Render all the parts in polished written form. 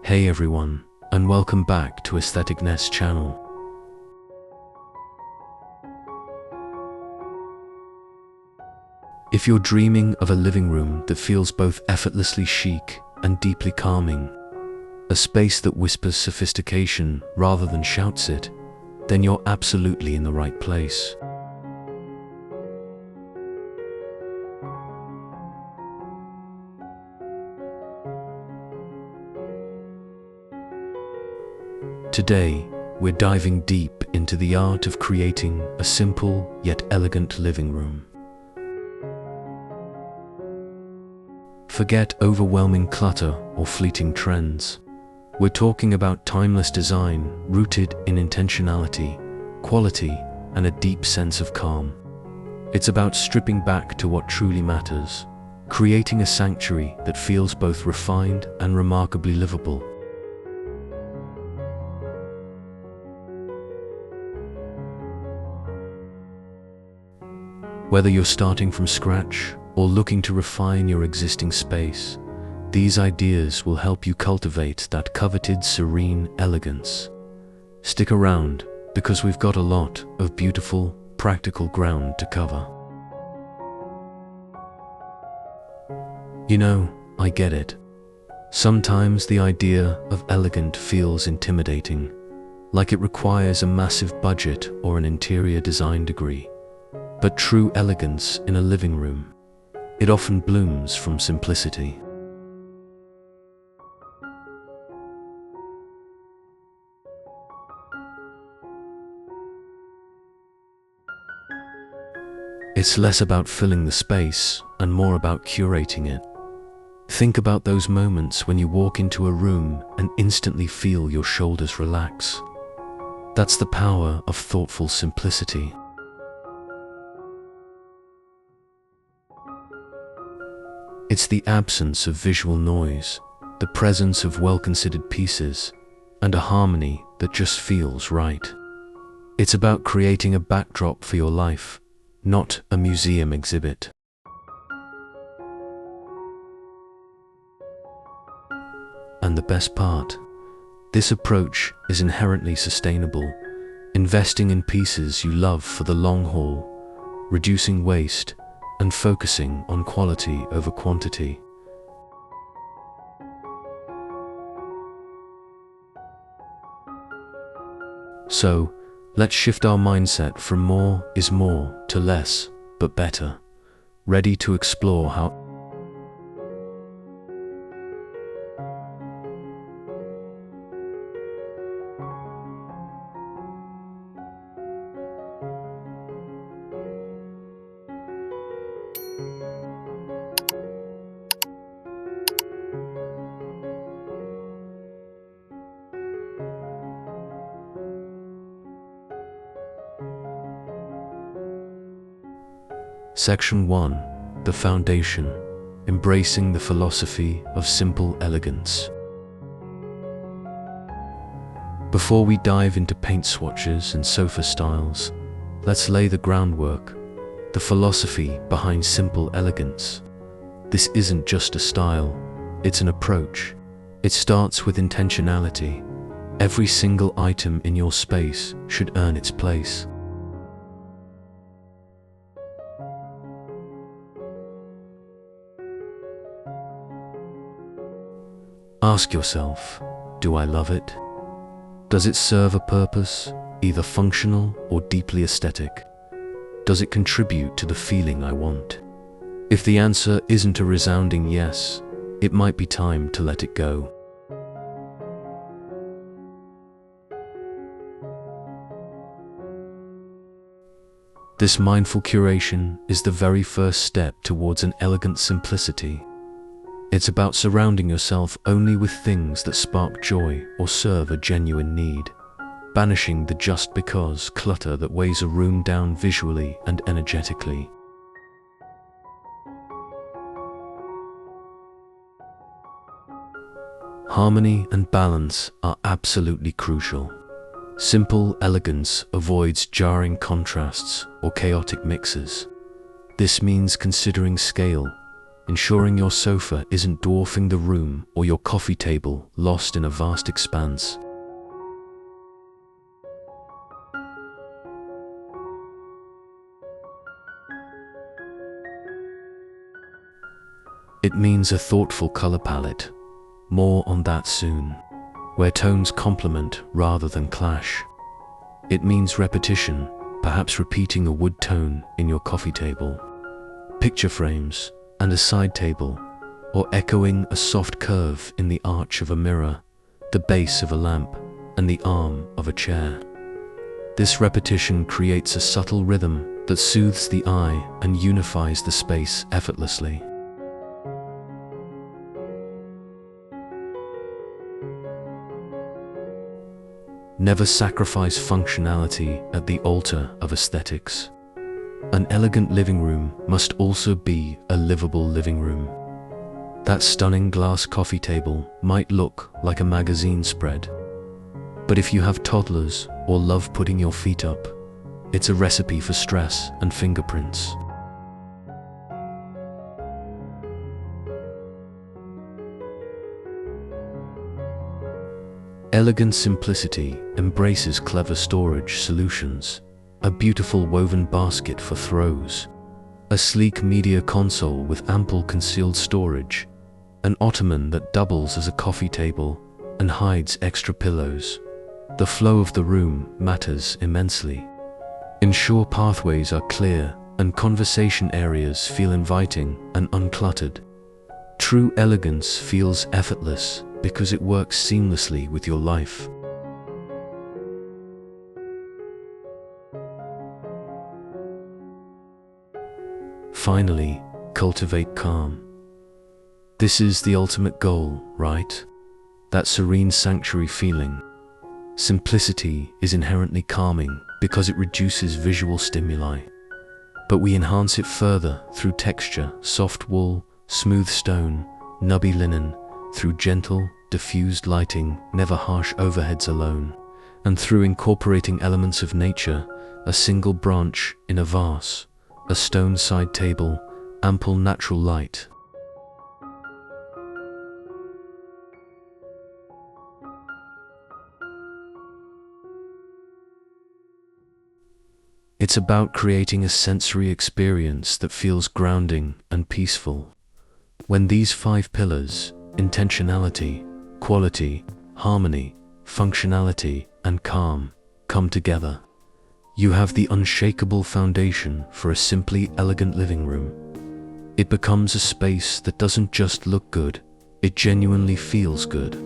Hey everyone, and welcome back to Aestheticness channel. If you're dreaming of a living room that feels both effortlessly chic and deeply calming, a space that whispers sophistication rather than shouts it, then you're absolutely in the right place. Today, we're diving deep into the art of creating a simple yet elegant living room. Forget overwhelming clutter or fleeting trends. We're talking about timeless design rooted in intentionality, quality, and a deep sense of calm. It's about stripping back to what truly matters, creating a sanctuary that feels both refined and remarkably livable. Whether you're starting from scratch or looking to refine your existing space, these ideas will help you cultivate that coveted serene elegance. Stick around, because we've got a lot of beautiful, practical ground to cover. You know, I get it. Sometimes the idea of elegant feels intimidating, like it requires a massive budget or an interior design degree. But true elegance in a living room, it often blooms from simplicity. It's less about filling the space and more about curating it. Think about those moments when you walk into a room and instantly feel your shoulders relax. That's the power of thoughtful simplicity. It's the absence of visual noise, the presence of well-considered pieces, and a harmony that just feels right. It's about creating a backdrop for your life, not a museum exhibit. And the best part, this approach is inherently sustainable, investing in pieces you love for the long haul, reducing waste, and focusing on quality over quantity. So, let's shift our mindset from more is more to less, but better. Ready to explore how Section 1. The Foundation. Embracing the Philosophy of Simple Elegance. Before we dive into paint swatches and sofa styles, let's lay the groundwork, the philosophy behind simple elegance. This isn't just a style, it's an approach. It starts with intentionality. Every single item in your space should earn its place. Ask yourself, do I love it? Does it serve a purpose, either functional or deeply aesthetic? Does it contribute to the feeling I want? If the answer isn't a resounding yes, it might be time to let it go. This mindful curation is the very first step towards an elegant simplicity. It's about surrounding yourself only with things that spark joy or serve a genuine need, banishing the just because clutter that weighs a room down visually and energetically. Harmony and balance are absolutely crucial. Simple elegance avoids jarring contrasts or chaotic mixes. This means considering scale, ensuring your sofa isn't dwarfing the room or your coffee table lost in a vast expanse. It means a thoughtful color palette. More on that soon. Where tones complement rather than clash. It means repetition, perhaps repeating a wood tone in your coffee table, picture frames, and a side table, or echoing a soft curve in the arch of a mirror, the base of a lamp, and the arm of a chair. This repetition creates a subtle rhythm that soothes the eye and unifies the space effortlessly. Never sacrifice functionality at the altar of aesthetics. An elegant living room must also be a livable living room. That stunning glass coffee table might look like a magazine spread, but if you have toddlers or love putting your feet up, it's a recipe for stress and fingerprints. Elegant simplicity embraces clever storage solutions, a beautiful woven basket for throws, a sleek media console with ample concealed storage, an ottoman that doubles as a coffee table and hides extra pillows. The flow of the room matters immensely. Ensure pathways are clear and conversation areas feel inviting and uncluttered. True elegance feels effortless because it works seamlessly with your life. Finally, cultivate calm. This is the ultimate goal, right? That serene sanctuary feeling. Simplicity is inherently calming because it reduces visual stimuli, but we enhance it further through texture, soft wool, smooth stone, nubby linen, through gentle, diffused lighting, never harsh overheads alone, and through incorporating elements of nature, a single branch in a vase, a stone side table, ample natural light. It's about creating a sensory experience that feels grounding and peaceful. When these 5 pillars, intentionality, quality, harmony, functionality, and calm, come together, you have the unshakable foundation for a simply elegant living room. It becomes a space that doesn't just look good, it genuinely feels good.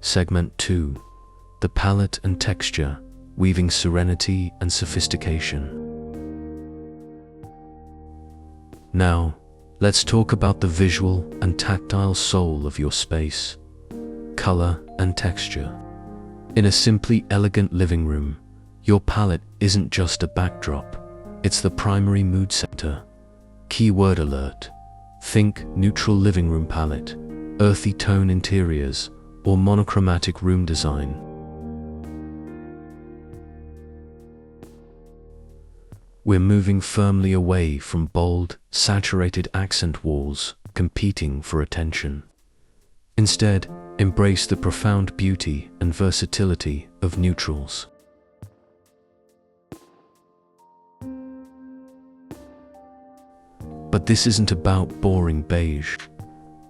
Segment 2. The palette and texture, weaving serenity and sophistication. Now, let's talk about the visual and tactile soul of your space. Color and texture. In a simply elegant living room, your palette isn't just a backdrop, it's the primary mood setter. Keyword alert. Think neutral living room palette, earthy tone interiors, or monochromatic room design. We're moving firmly away from bold, saturated accent walls competing for attention. Instead, embrace the profound beauty and versatility of neutrals. But this isn't about boring beige.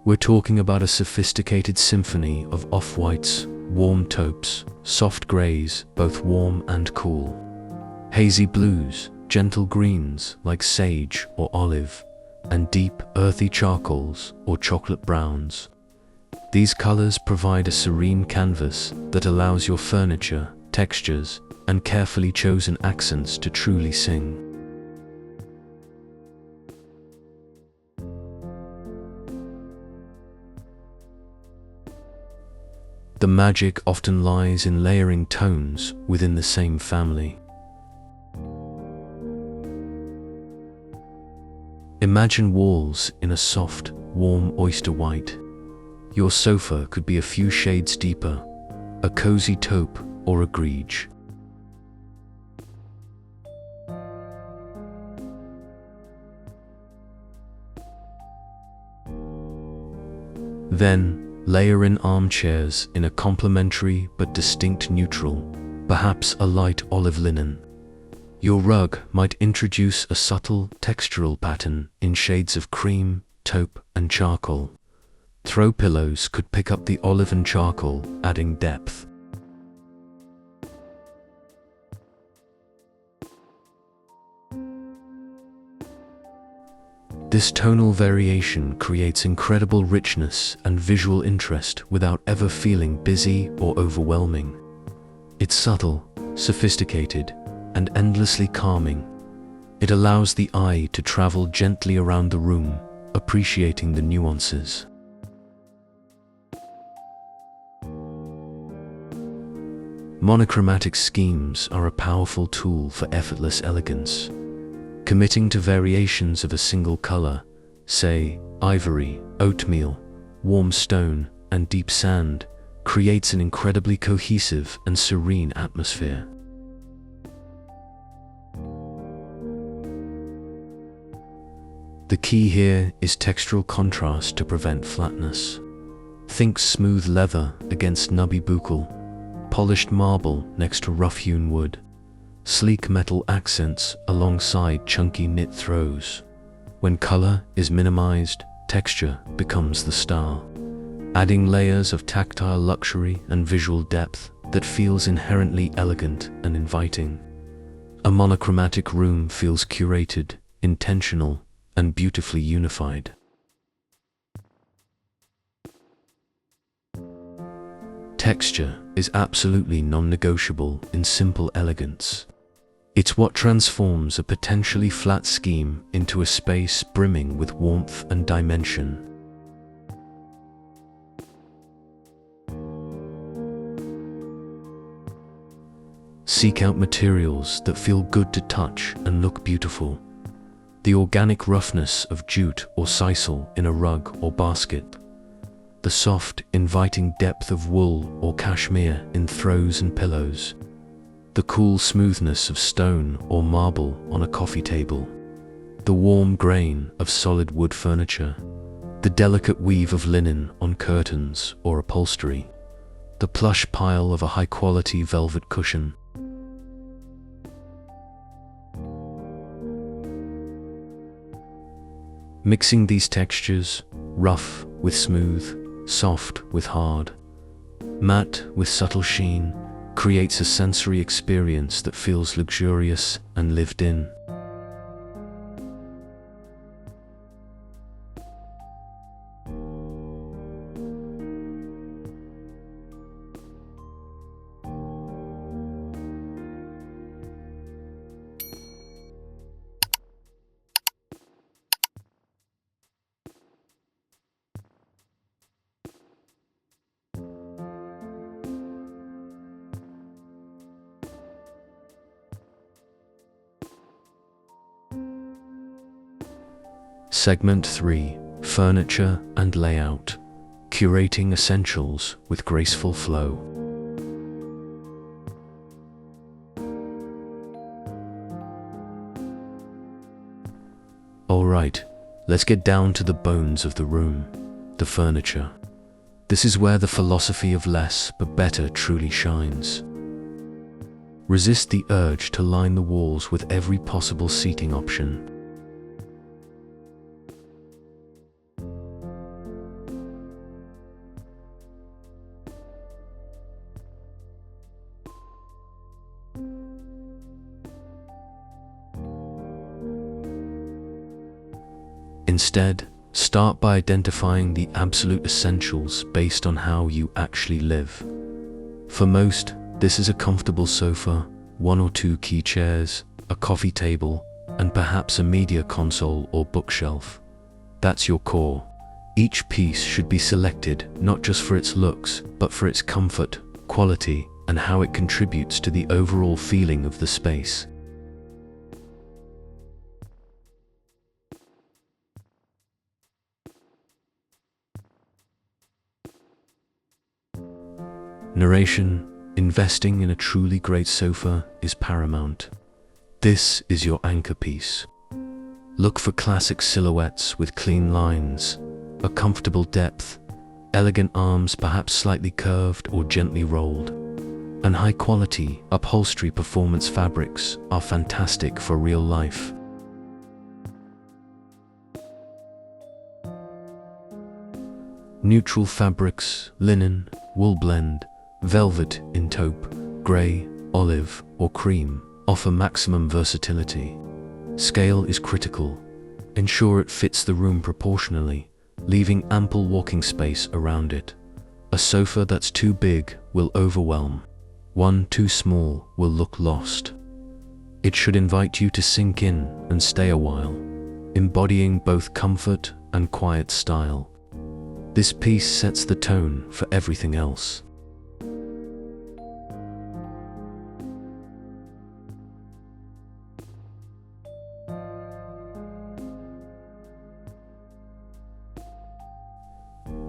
We're talking about a sophisticated symphony of off-whites, warm taupes, soft grays, both warm and cool, hazy blues, gentle greens like sage or olive, and deep, earthy charcoals or chocolate browns. These colors provide a serene canvas that allows your furniture, textures, and carefully chosen accents to truly sing. The magic often lies in layering tones within the same family. Imagine walls in a soft, warm oyster white. Your sofa could be a few shades deeper, a cozy taupe or a grege. Then, layer in armchairs in a complementary but distinct neutral, perhaps a light olive linen. Your rug might introduce a subtle textural pattern in shades of cream, taupe, and charcoal. Throw pillows could pick up the olive and charcoal, adding depth. This tonal variation creates incredible richness and visual interest without ever feeling busy or overwhelming. It's subtle, sophisticated, and endlessly calming. It allows the eye to travel gently around the room, appreciating the nuances. Monochromatic schemes are a powerful tool for effortless elegance. Committing to variations of a single color, say ivory, oatmeal, warm stone, and deep sand, creates an incredibly cohesive and serene atmosphere. The key here is textural contrast to prevent flatness. Think smooth leather against nubby buccal, polished marble next to rough-hewn wood, sleek metal accents alongside chunky knit throws. When color is minimized, texture becomes the star, adding layers of tactile luxury and visual depth that feels inherently elegant and inviting. A monochromatic room feels curated, intentional, and beautifully unified. Texture is absolutely non-negotiable in simple elegance. It's what transforms a potentially flat scheme into a space brimming with warmth and dimension. Seek out materials that feel good to touch and look beautiful. The organic roughness of jute or sisal in a rug or basket. The soft, inviting depth of wool or cashmere in throws and pillows. The cool smoothness of stone or marble on a coffee table. The warm grain of solid wood furniture. The delicate weave of linen on curtains or upholstery. The plush pile of a high-quality velvet cushion. Mixing these textures, rough with smooth, soft with hard, matte with subtle sheen, creates a sensory experience that feels luxurious and lived in. Segment 3: Furniture and Layout. Curating essentials with graceful flow. Alright, let's get down to the bones of the room, the furniture. This is where the philosophy of less but better truly shines. Resist the urge to line the walls with every possible seating option. Instead, start by identifying the absolute essentials based on how you actually live. For most, this is a comfortable sofa, 1 or 2 key chairs, a coffee table, and perhaps a media console or bookshelf. That's your core. Each piece should be selected not just for its looks, but for its comfort, quality, and how it contributes to the overall feeling of the space. Narration: investing in a truly great sofa is paramount. This is your anchor piece. Look for classic silhouettes with clean lines, a comfortable depth, elegant arms perhaps slightly curved or gently rolled, and high-quality upholstery. Performance fabrics are fantastic for real life. Neutral fabrics, linen, wool blend, velvet in taupe, grey, olive, or cream, offer maximum versatility. Scale is critical. Ensure it fits the room proportionally, leaving ample walking space around it. A sofa that's too big will overwhelm. One too small will look lost. It should invite you to sink in and stay a while, embodying both comfort and quiet style. This piece sets the tone for everything else.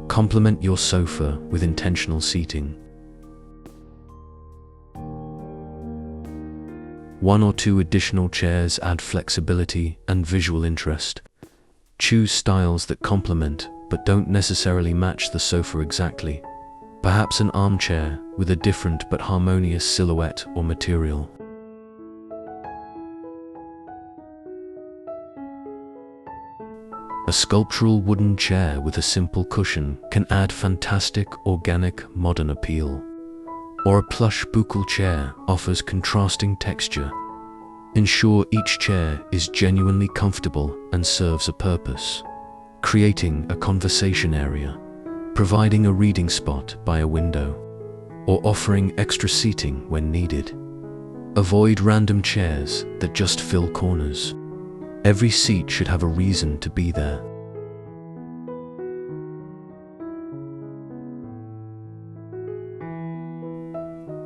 Complement your sofa with intentional seating. 1 or 2 additional chairs add flexibility and visual interest. Choose styles that complement but don't necessarily match the sofa exactly. Perhaps an armchair with a different but harmonious silhouette or material. A sculptural wooden chair with a simple cushion can add fantastic, organic, modern appeal. Or a plush buccal chair offers contrasting texture. Ensure each chair is genuinely comfortable and serves a purpose. Creating a conversation area, providing a reading spot by a window, or offering extra seating when needed. Avoid random chairs that just fill corners. Every seat should have a reason to be there.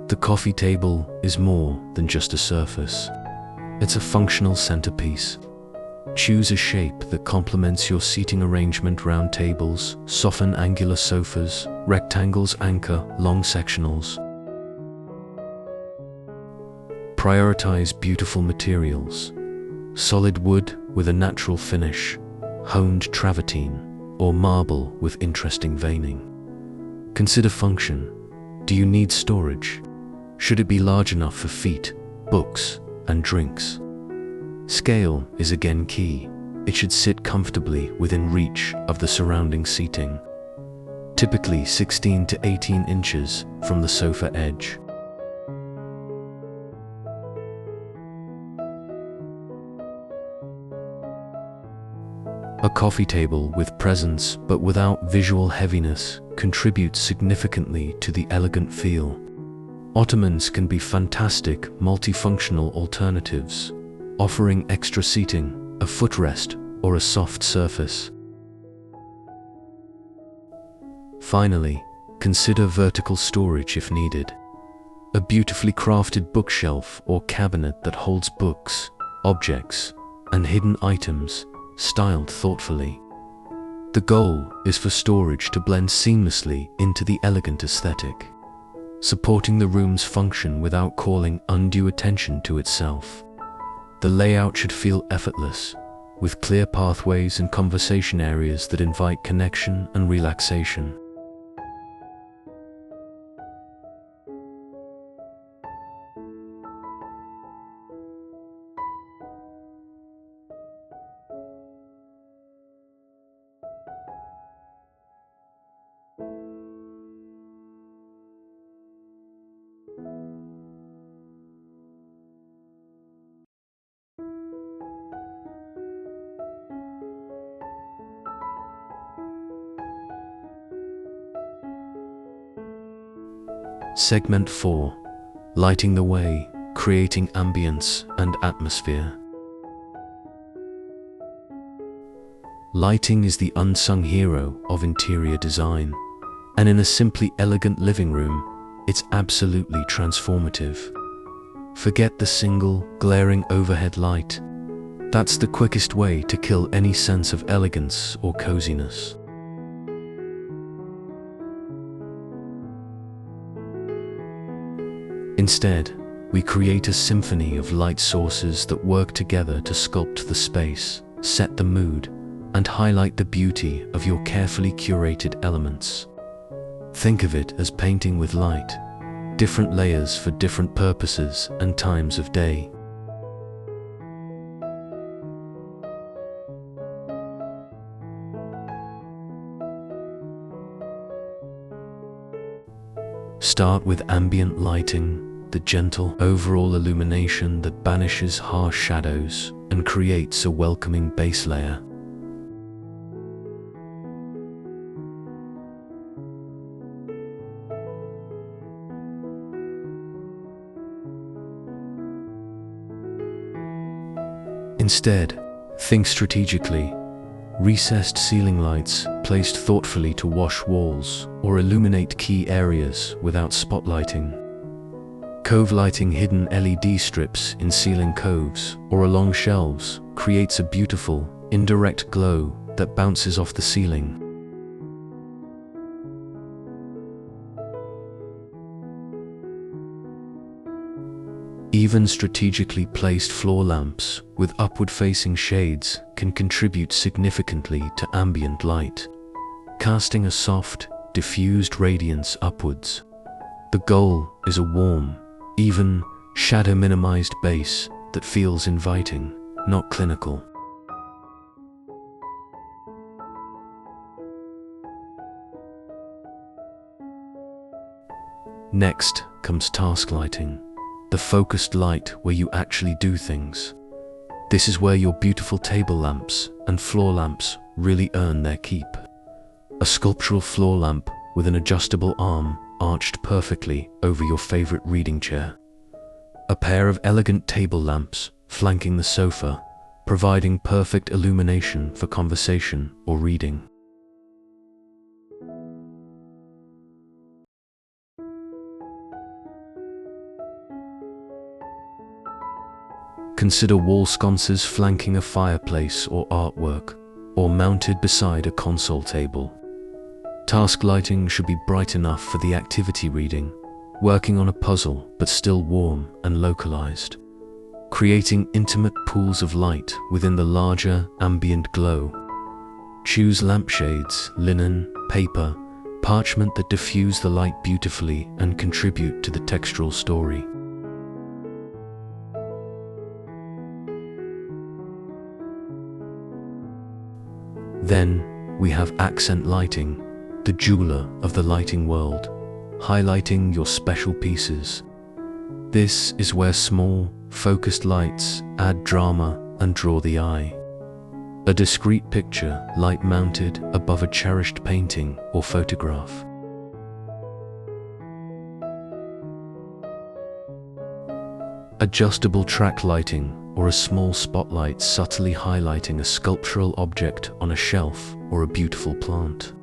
The coffee table is more than just a surface. It's a functional centerpiece. Choose a shape that complements your seating arrangement: round tables, soften angular sofas, rectangles anchor long sectionals. Prioritize beautiful materials. Solid wood with a natural finish, honed travertine, or marble with interesting veining. Consider function. Do you need storage? Should it be large enough for feet, books, and drinks? Scale is again key. It should sit comfortably within reach of the surrounding seating, typically 16 to 18 inches from the sofa edge. A coffee table with presence but without visual heaviness contributes significantly to the elegant feel. Ottomans can be fantastic multifunctional alternatives, offering extra seating, a footrest, or a soft surface. Finally, consider vertical storage if needed. A beautifully crafted bookshelf or cabinet that holds books, objects, and hidden items, styled thoughtfully. The goal is for storage to blend seamlessly into the elegant aesthetic, supporting the room's function without calling undue attention to itself. The layout should feel effortless, with clear pathways and conversation areas that invite connection and relaxation. Segment 4. Lighting the way, creating ambience and atmosphere. Lighting is the unsung hero of interior design, and in a simply elegant living room, it's absolutely transformative. Forget the single, glaring overhead light. That's the quickest way to kill any sense of elegance or coziness. Instead, we create a symphony of light sources that work together to sculpt the space, set the mood, and highlight the beauty of your carefully curated elements. Think of it as painting with light, different layers for different purposes and times of day. Start with ambient lighting, the gentle overall illumination that banishes harsh shadows and creates a welcoming base layer. Instead, think strategically. Recessed ceiling lights placed thoughtfully to wash walls or illuminate key areas without spotlighting. Cove lighting hidden LED strips in ceiling coves or along shelves creates a beautiful, indirect glow that bounces off the ceiling. Even strategically placed floor lamps with upward-facing shades can contribute significantly to ambient light, casting a soft, diffused radiance upwards. The goal is a warm, even, shadow-minimized base that feels inviting, not clinical. Next comes task lighting. The focused light where you actually do things. This is where your beautiful table lamps and floor lamps really earn their keep. A sculptural floor lamp with an adjustable arm arched perfectly over your favorite reading chair. A pair of elegant table lamps flanking the sofa, providing perfect illumination for conversation or reading. Consider wall sconces flanking a fireplace or artwork, or mounted beside a console table. Task lighting should be bright enough for the activity reading, working on a puzzle but still warm and localized, creating intimate pools of light within the larger ambient glow. Choose lampshades, linen, paper, parchment that diffuse the light beautifully and contribute to the textural story. Then we have accent lighting, the jeweler of the lighting world, highlighting your special pieces. This is where small, focused lights add drama and draw the eye. A discreet picture, light mounted above a cherished painting or photograph. Adjustable track lighting, or a small spotlight subtly highlighting a sculptural object on a shelf or a beautiful plant.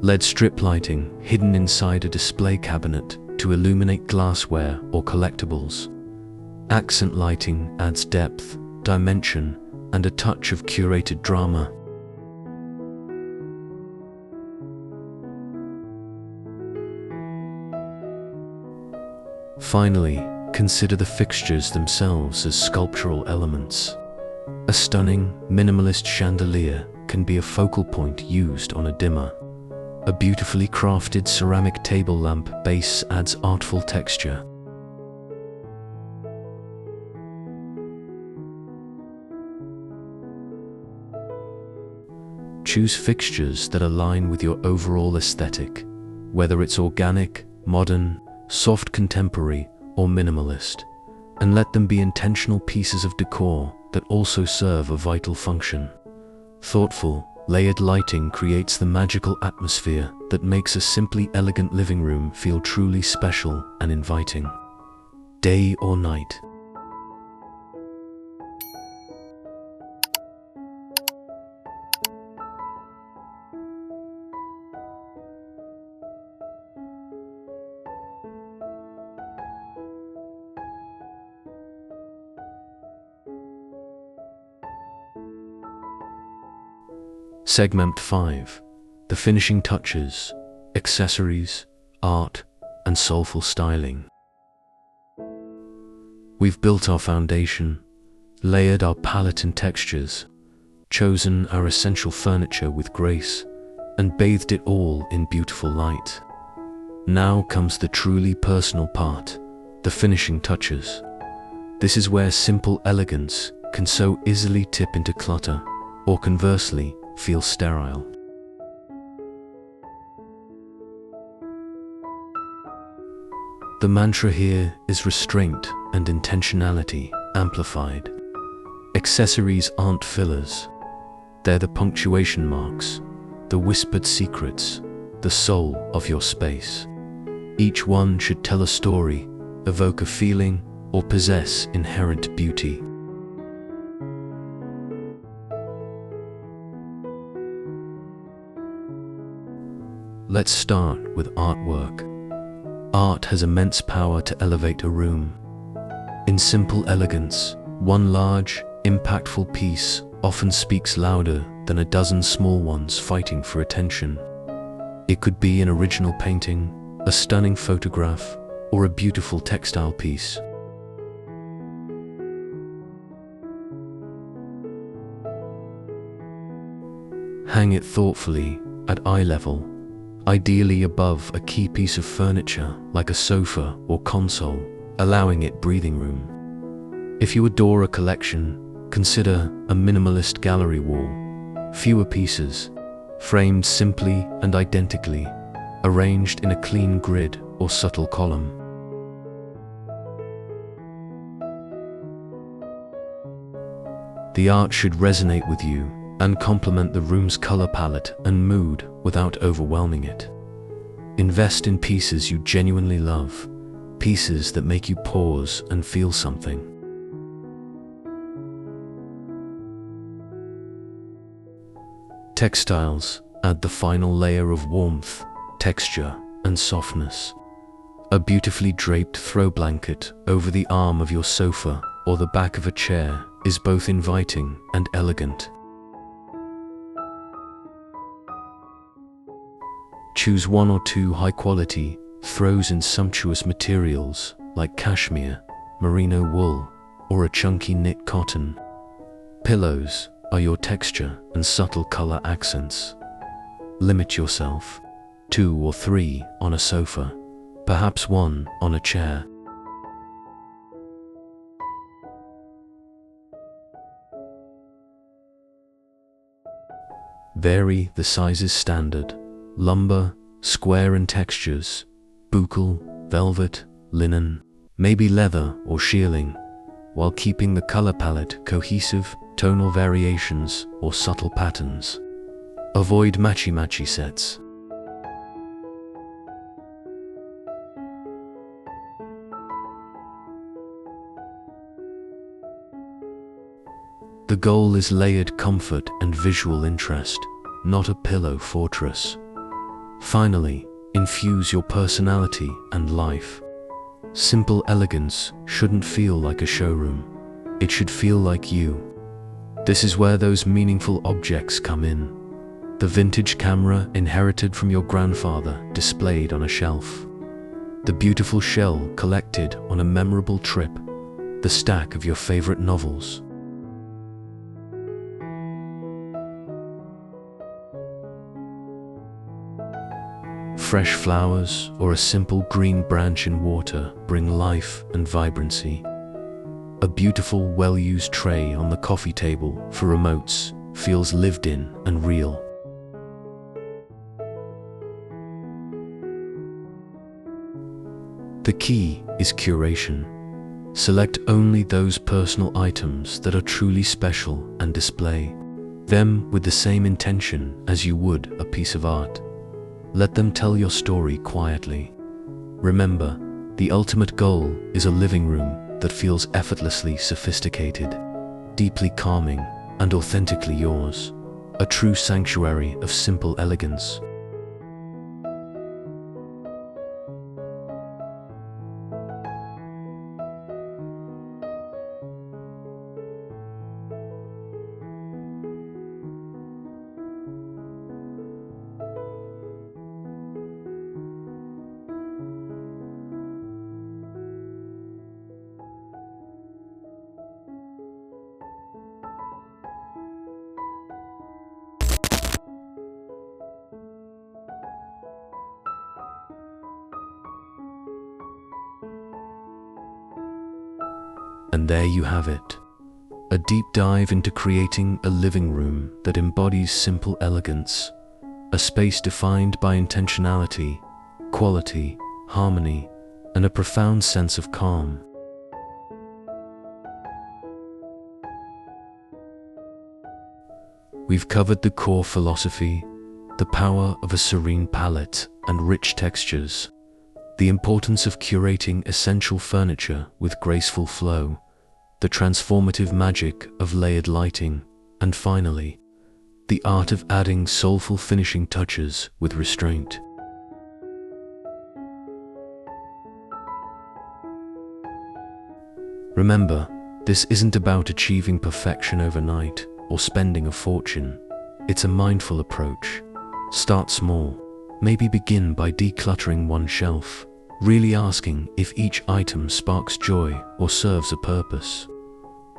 LED strip lighting hidden inside a display cabinet to illuminate glassware or collectibles. Accent lighting adds depth, dimension, and a touch of curated drama. Finally, consider the fixtures themselves as sculptural elements. A stunning, minimalist chandelier can be a focal point used on a dimmer. A beautifully crafted ceramic table lamp base adds artful texture. Choose fixtures that align with your overall aesthetic, whether it's organic, modern, soft contemporary, or minimalist, and let them be intentional pieces of decor that also serve a vital function. Thoughtful, layered lighting creates the magical atmosphere that makes a simply elegant living room feel truly special and inviting. Day or night. Segment 5. The finishing touches, accessories, art, and soulful styling. We've built our foundation, layered our palette in textures, chosen our essential furniture with grace, and bathed it all in beautiful light. Now comes the truly personal part, the finishing touches. This is where simple elegance can so easily tip into clutter, or conversely, feel sterile. The mantra here is restraint and intentionality amplified. Accessories aren't fillers. They're the punctuation marks, the whispered secrets, the soul of your space. Each one should tell a story, evoke a feeling, or possess inherent beauty. Let's start with artwork. Art has immense power to elevate a room. In simple elegance, one large, impactful piece often speaks louder than a dozen small ones fighting for attention. It could be an original painting, a stunning photograph, or a beautiful textile piece. Hang it thoughtfully, at eye level, ideally above a key piece of furniture like a sofa or console, allowing it breathing room. If you adore a collection, consider a minimalist gallery wall. Fewer pieces, framed simply and identically, arranged in a clean grid or subtle column. The art should resonate with you and complement the room's color palette and mood without overwhelming it. Invest in pieces you genuinely love, pieces that make you pause and feel something. Textiles add the final layer of warmth, texture, and softness. A beautifully draped throw blanket over the arm of your sofa or the back of a chair is both inviting and elegant. Choose one or two high-quality throws in sumptuous materials like cashmere, merino wool, or a chunky knit cotton. Pillows are your texture and subtle color accents. Limit yourself. 2 or 3 on a sofa, perhaps 1 on a chair. Vary the sizes standard. Lumber, square in textures, buccal, velvet, linen, maybe leather or shearling, while keeping the color palette cohesive, tonal variations or subtle patterns. Avoid matchy-matchy sets. The goal is layered comfort and visual interest, not a pillow fortress. Finally, infuse your personality and life. Simple elegance shouldn't feel like a showroom. It should feel like you. This is where those meaningful objects come in. The vintage camera inherited from your grandfather displayed on a shelf. The beautiful shell collected on a memorable trip. The stack of your favorite novels. Fresh flowers or a simple green branch in water bring life and vibrancy. A beautiful, well-used tray on the coffee table for remotes feels lived in and real. The key is curation. Select only those personal items that are truly special and display them with the same intention as you would a piece of art. Let them tell your story quietly. Remember, the ultimate goal is a living room that feels effortlessly sophisticated, deeply calming, and authentically yours. A true sanctuary of simple elegance. And there you have it. A deep dive into creating a living room that embodies simple elegance, a space defined by intentionality, quality, harmony, and a profound sense of calm. We've covered the core philosophy, the power of a serene palette and rich textures, the importance of curating essential furniture with graceful flow, the transformative magic of layered lighting, and finally, the art of adding soulful finishing touches with restraint. Remember, this isn't about achieving perfection overnight or spending a fortune. It's a mindful approach. Start small. Maybe begin by decluttering one shelf, really asking if each item sparks joy or serves a purpose.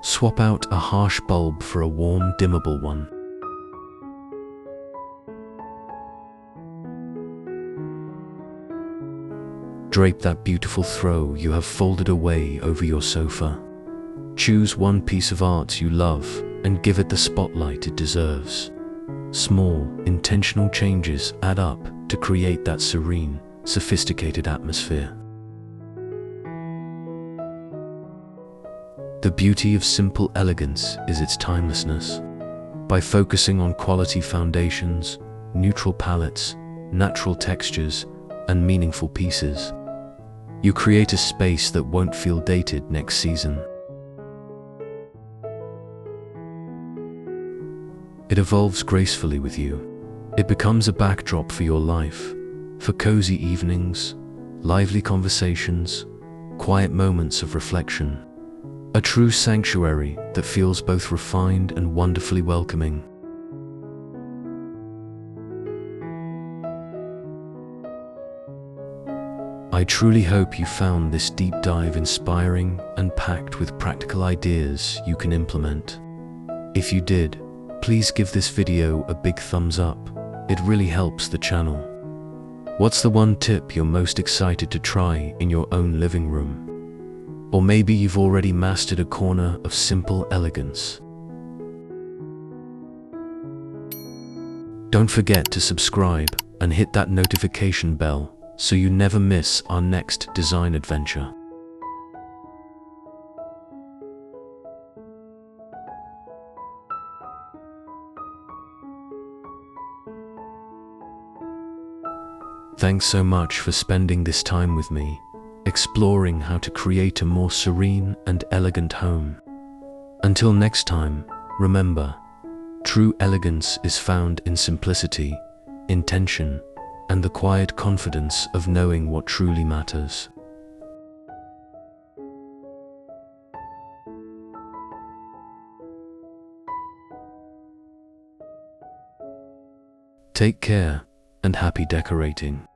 Swap out a harsh bulb for a warm, dimmable one. Drape that beautiful throw you have folded away over your sofa. Choose one piece of art you love and give it the spotlight it deserves. Small, intentional changes add up to create that serene, sophisticated atmosphere. The beauty of simple elegance is its timelessness. By focusing on quality foundations, neutral palettes, natural textures, and meaningful pieces, you create a space that won't feel dated next season. It evolves gracefully with you. It becomes a backdrop for your life, for cozy evenings, lively conversations, quiet moments of reflection. A true sanctuary that feels both refined and wonderfully welcoming. I truly hope you found this deep dive inspiring and packed with practical ideas you can implement. If you did, please give this video a big thumbs up. It really helps the channel. What's the one tip you're most excited to try in your own living room? Or maybe you've already mastered a corner of simple elegance. Don't forget to subscribe and hit that notification bell so you never miss our next design adventure. Thanks so much for spending this time with me, exploring how to create a more serene and elegant home. Until next time, remember, true elegance is found in simplicity, intention, and the quiet confidence of knowing what truly matters. Take care and happy decorating.